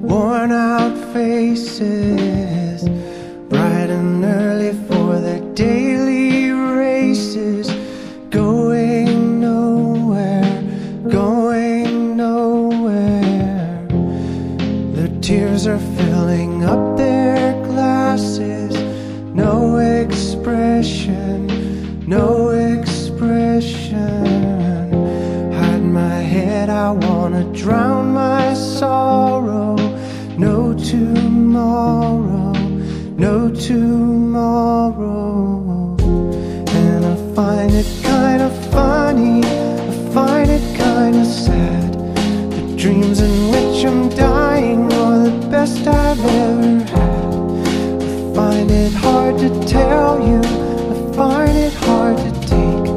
worn out faces, bright and early for their daily races, going nowhere, going nowhere. Their tears are filling up their glasses, no expression, no expression. Hide my head, I wanna drown my sorrow. No tomorrow, no tomorrow. And I find it kind of funny, I find it kind of sad. The dreams in which I'm dying are the best I've ever had. I find it hard to tell you, I find it hard to take.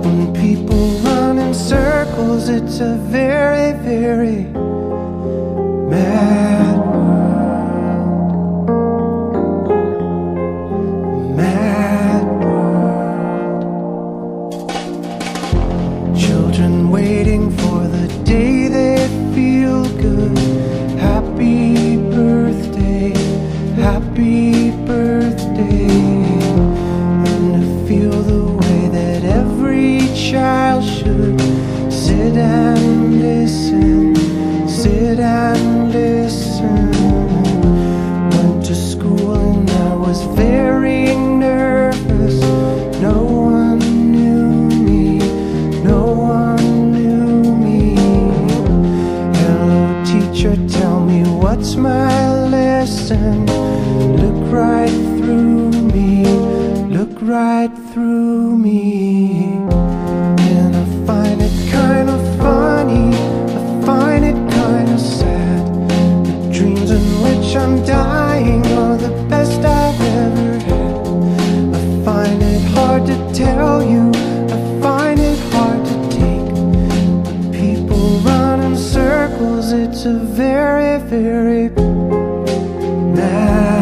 When people run in circles, it's a very, very mad world, mad world. Children waiting for the day they feel good. Happy birthday, happy birthday. And to feel the way that every child should sit and listen, sit and listen. Went to school and I was very nervous. No one knew me, no one knew me. Hello teacher, tell me what's my lesson. Look right through me, look right through me. And I find it kind of funny, I find it kind of sad. The dreams in which I'm dying are the best I've ever had. I find it hard to tell you, I find it hard to take. When people run in circles, it's a very, very mad